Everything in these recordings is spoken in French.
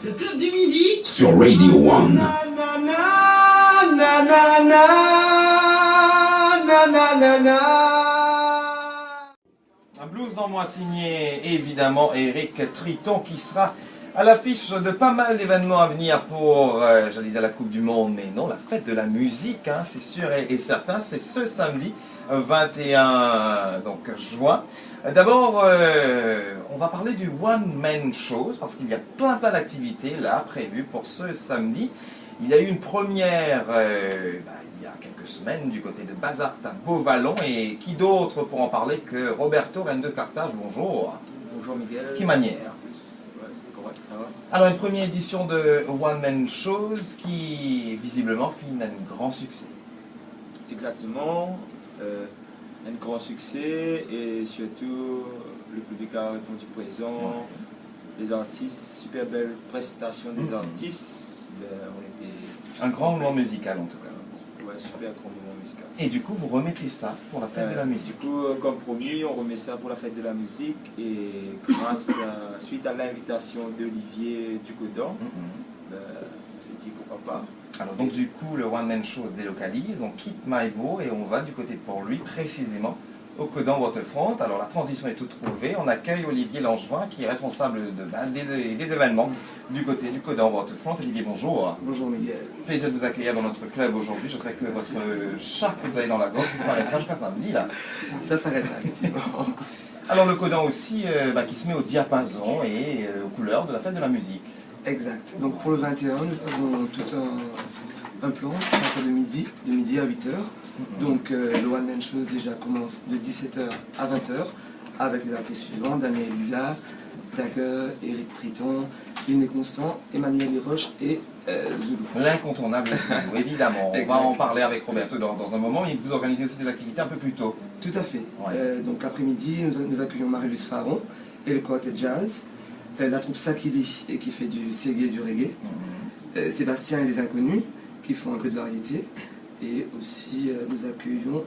Le club du midi sur Radio One. Un blues dans moi signé évidemment Eric Triton qui sera à l'affiche de pas mal d'événements à venir pour, je disais la Coupe du Monde, mais non, la fête de la musique, hein, c'est sûr et certain, c'est ce samedi 21 donc, juin. D'abord, on va parler du One Man Show, parce qu'il y a plein d'activités là prévues pour ce samedi. Il y a eu une première il y a quelques semaines du côté de Bazart à Beauvallon, et qui d'autre pour en parler que Roberto Rennes de Carthage. Bonjour. Bonjour Miguel. Qui manière. Ouais, c'est correct, ça va. Alors une première édition de One Man Shows qui visiblement finit un grand succès. Exactement. Un grand succès et surtout le public a répondu présent. Ouais. Les artistes, super belle prestation des artistes. On était un grand moment musical en tout cas. Ouais, super grand moment musical. Et du coup, vous remettez ça pour la fête de la musique. Du coup, comme promis, on remet ça pour la fête de la musique et suite à l'invitation d'Olivier Ducodan, on s'est dit pourquoi pas. Alors donc du coup, le One Man Show se délocalise, on quitte Maïbo et on va du côté de Port-Louis, précisément au Codan Waterfront. Alors la transition est toute trouvée, on accueille Olivier Langevin qui est responsable des événements du côté du Codan Waterfront. Olivier, bonjour. Bonjour Miguel. Plaisir de vous accueillir dans notre club aujourd'hui. Je sais que votre chat que vous avez dans la gorge qui s'arrêtera jusqu'à samedi là. Ça s'arrêtera effectivement. Alors le Codan aussi qui se met au diapason et aux couleurs de la fête de la musique. Exact. Donc pour le 21, nous avons tout un plan à partir de midi à 8h. Donc le One Man Show déjà commence de 17h à 20h avec les artistes suivants, Damien Elisa, Dagger, Eric Triton, Liné Constant, Emmanuel Desroches et Zulu. L'incontournable Zulu, évidemment. On va en parler avec Roberto dans un moment, mais vous organisez aussi des activités un peu plus tôt. Tout à fait. Ouais. Donc l'après-midi, nous accueillons Marilus Faron et le Quartet Jazz. La troupe Sakili qui fait du ségué et du reggae, Sébastien et les Inconnus qui font un peu de variété, et aussi nous accueillons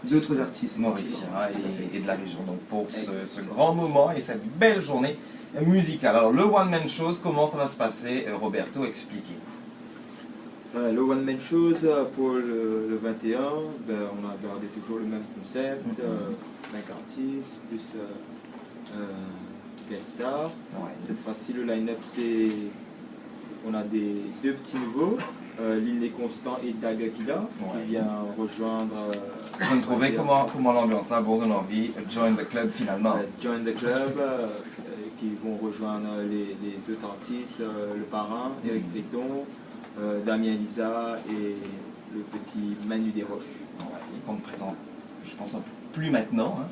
d'autres artistes mauriciens et de la région, donc pour ce grand moment et cette belle journée musicale. Alors le One Man Show, comment ça va se passer, Roberto, expliquez-nous. Le One Man Show pour le 21, on a gardé toujours le même concept, 5 artistes plus guest star. Ouais. Cette fois-ci le line-up on a deux petits nouveaux, Liné Constant et Dagger qui vient rejoindre. Vous me trouvez comment l'ambiance là, vous donne envie, join the club finalement. Join the club, qui vont rejoindre les autres artistes, le parrain, Eric Triton, Damien Elisa et le petit Manu Desroches. Ouais, qu'on ne présente, je pense, un peu plus maintenant. Hein.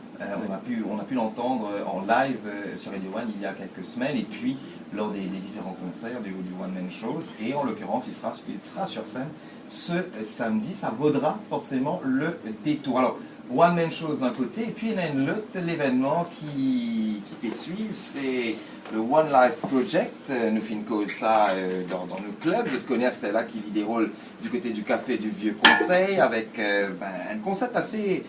On a pu l'entendre en live sur Radio One il y a quelques semaines, et puis lors des différents concerts du One Man Shows, et en l'occurrence il sera sur scène ce samedi. Ça vaudra forcément le détour. Alors One Man Shows d'un côté, et puis il y a l'autre événement qui peut suivre, c'est le One Life Project. Nous finissons ça dans le club. Je te connais, c'est là qui déroule du côté du café du Vieux Conseil, avec un concept assez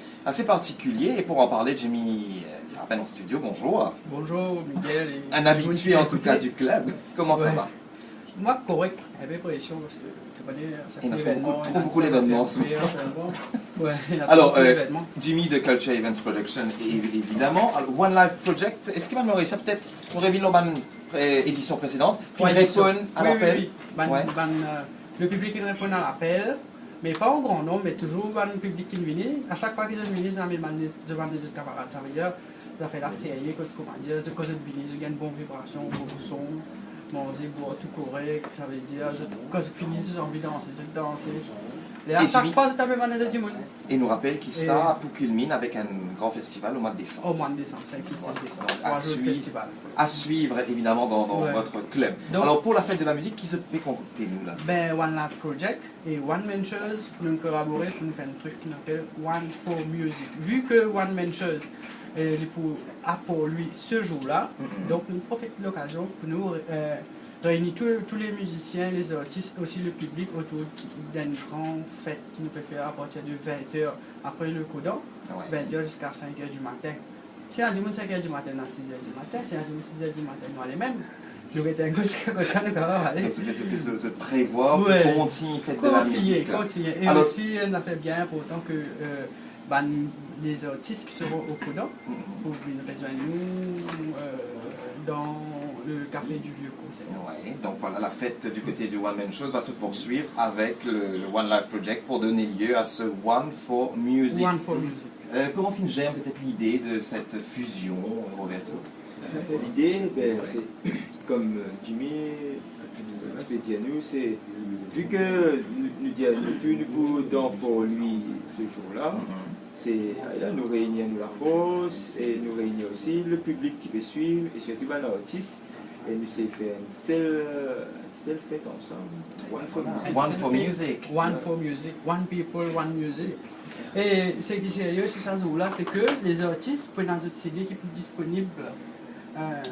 particulier. Et pour en parler, j'ai mis à peine en studio. Bonjour. Bonjour Miguel. Un habitué en tout cas du club. Comment ça va? Moi, correct. J'avais pression parce que il y a trop beaucoup d'événements. Alors, Jimmy de Culture Events Production, évidemment. Alors, One Life Project, est-ce qu'il va me réussir peut-être pour révéler l'édition précédente? Il répond à l'appel. Le public il répond à l'appel, mais pas au grand nombre, mais toujours le public qui vient. À chaque fois qu'ils viennent, ils amènent devant des autres camarades. Ça veut dire, ça fait la série, comment dire, de cause de venir, ils gagnent bonne vibration, bon son. Manger, boire, tout correct, ça veut dire, quand je finis, j'ai envie de danser, Et à chaque fois, je t'avais demandé du monde. Et nous rappelle qu'il ça pour culmine avec un grand festival au mois de décembre. Au mois de décembre, 5, 6, 7 décembre. À suivre évidemment dans votre club. Donc, alors pour la fête de la musique, qui se fait concocter nous là? One Life Project et One Man Shows, nous collaborons pour nous faire un truc qu'on appelle One for Music. Vu que One Man Shows pour lui ce jour-là, donc nous profitons de l'occasion pour nous réunir tous les musiciens, les artistes, aussi le public autour d'une grande fête qui nous peut faire à partir de 20h après le Codan, 20h jusqu'à 5h du matin. Si on dit 5h du matin, 6h du matin, si on dit 6h du matin, nous allons les mêmes. Nous mettons un coup comme ça, nous allons aller. Donc c'est plus de prévoir, Ouais. continuer, faites de la musique. là. Continuer. Et Alors- aussi, on a fait bien pour autant que les artistes qui seront au Codan pour venir rejoindre nous dans le café du Vieux Conseil. Ouais, donc voilà, la fête du côté du One Man Show va se poursuivre avec le One Life Project pour donner lieu à ce One for Music. One for Music. Comment gère peut-être l'idée de cette fusion, Roberto? L'idée, c'est comme Jimmy nous a dit à nous, c'est vu que nous disons pour lui ce jour-là, c'est là nous réunir nous la force et nous réunir aussi le public qui peut suivre et surtout l'artiste et nous c'est faire une seule fête ensemble. One for music. One for Music. One for Music. One people, one music. Et ce qui est sérieux sur ce jour-là, c'est que les artistes prennent un autre CD qui est disponible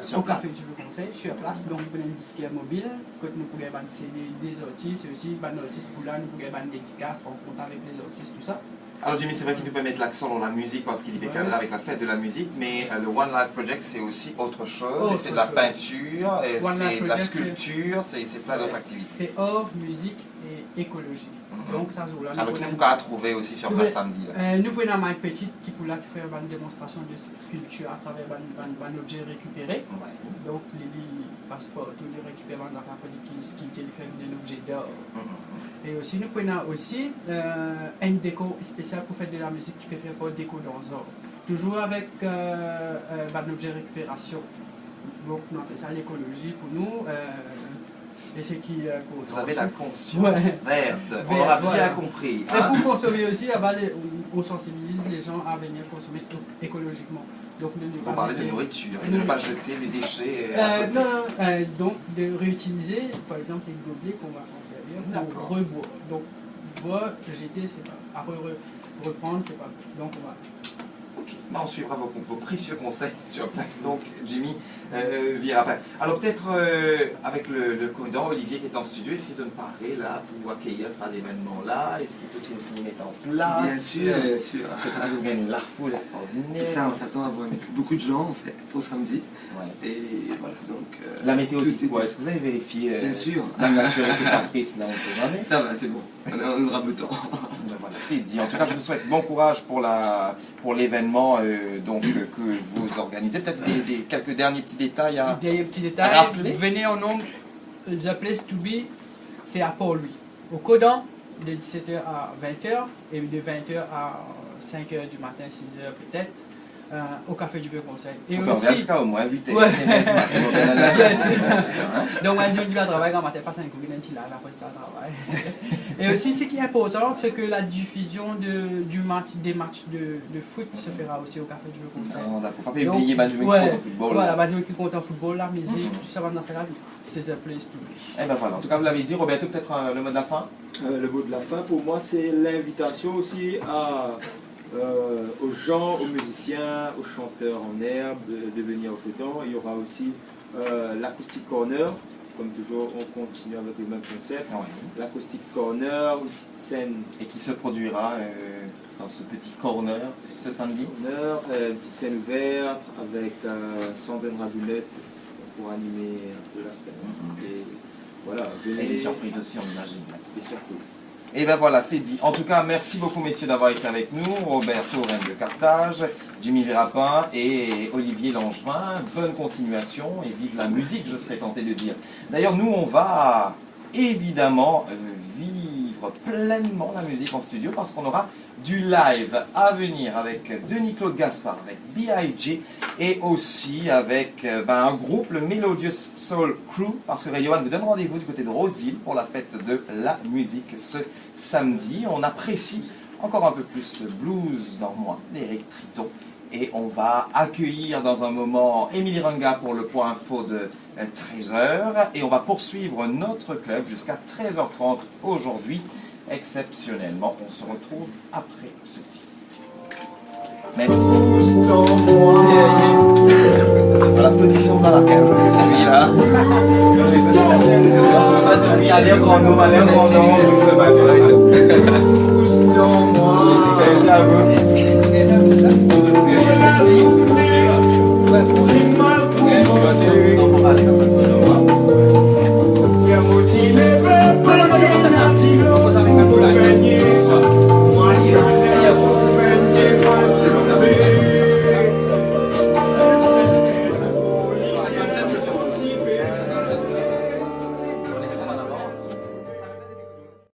Sur au café place. du Vieux Conseil, sur place. Donc, nous prenons un disquaire mobile, que nous pouvons avoir CD des artistes et aussi des artistes pour là, nous pouvons avoir des dédicaces, rencontrer avec les artistes, tout ça. Alors Jimmy, c'est vrai qu'il nous peut mettre l'accent dans la musique parce qu'il est cadré avec la fête de la musique, mais le One Life Project c'est aussi autre chose, et c'est de la peinture, et One Life c'est de la Project, sculpture, c'est plein d'autres activités. C'est art, musique et écologie. Donc, ça jour-là. Alors que nous pouvons trouver aussi sur place samedi. Là. Nous prenons Mike Petit qui pour là qui fait une démonstration de sculpture à travers un objet récupéré. Ouais. Donc les passeports, tout les récupérants dans la qui fait un objet d'art. Et aussi nous prenons aussi un déco spécial pour faire de la musique qui peut faire pas déco dans un art. Toujours avec un objet récupération. Donc nous appelons ça l'écologie pour nous. Et c'est qui Vous avez la conscience verte, on Vert, aura bien voilà. compris. Et pour consommer aussi, là-bas, on sensibilise les gens à venir consommer écologiquement. Donc, Vous parlez de nourriture et de ne pas jeter les déchets à côté. donc de réutiliser, par exemple, les gobelets qu'on va s'en servir D'accord. pour reboire. Donc, boire, jeter, c'est pas. Après, reprendre, c'est pas. Donc, on va. Ok, on suivra vos précieux conseils sur place. Donc, Jimmy vient après. Alors, peut-être avec le Codan, Olivier qui est en studio, est-ce qu'ils ont parlé là pour accueillir ça, l'événement-là? Est-ce qu'il peut nous mettre en place? Bien sûr, bien sûr. Peut-être vous gagnez la foule extraordinaire. C'est ça, on s'attend à voir beaucoup de gens en fait pour samedi. Ouais. Et voilà, donc. La météo tout dit est- quoi? Est-ce que vous avez vérifié Bien sûr. la nature et ses caprices? Là, on ne sait jamais. Ça va, c'est bon. On aura beau temps. Ben voilà, c'est dit. En tout cas, je vous souhaite bon courage pour l'événement que vous organisez. Peut-être quelques derniers petits détails à Dernier petit détail, rappeler. venez au nom de The Place to Be, c'est à Port-Louis. Au Codan, de 17h à 20h, et de 20h à 5h du matin, 6h peut-être, au Café du Vieux Conseil. Et On peut en aussi, faire au moins 8 Ouais. Bien sûr. Donc, on dit qu'il va travailler quand on matin, pas 5 coups, il là, après ça travaille. Et aussi, ce qui est important, c'est que la diffusion des matchs de foot se fera aussi au Café du Vieux Conseil. Non, d'accord. Pas Donc, oublier Benjamin qui compte au football. Voilà, Benjamin qui compte en football, la musique, tout ça va nous faire la vie. C'est The Place to Be. Eh ben voilà. En tout cas, vous l'avez dit, Roberto, peut-être le mot de la fin. Le mot de la fin pour moi c'est l'invitation aussi aux gens, aux musiciens, aux chanteurs en herbe de venir au Codan. Il y aura aussi l'acoustic corner, comme toujours on continue avec le même concept. Ouais. L'acoustic corner, une petite scène Et qui se produira dans ce petit corner ce samedi. corner, une petite scène ouverte avec Sandrine Raboulette pour animer un peu la scène. Et voilà, venez, Et des surprises aussi, on imagine. des surprises. Et ben voilà, c'est dit. En tout cas, merci beaucoup messieurs d'avoir été avec nous. Roberto, reine de Carthage, Jimmy Vérapin et Olivier Langevin. Bonne continuation et vive la musique, je serais tenté de dire. D'ailleurs, nous, on va évidemment vivre pleinement la musique en studio parce qu'on aura du live à venir avec Denis-Claude Gaspard, avec B.I.G. et aussi avec un groupe, le Melodious Soul Crew, parce que Radio One vous donne rendez-vous du côté de Roseville pour la fête de la musique ce samedi. On apprécie encore un peu plus blues dans moi, d'Éric Triton. Et on va accueillir dans un moment Émilie Runga pour le point info de 13h. Et on va poursuivre notre club jusqu'à 13h30 aujourd'hui. Exceptionnellement, on se retrouve après ceci. Merci. Voilà la position dans laquelle je suis là. Vas-y, allez, grand nom, allez, grand nom. Merci à vous. passé.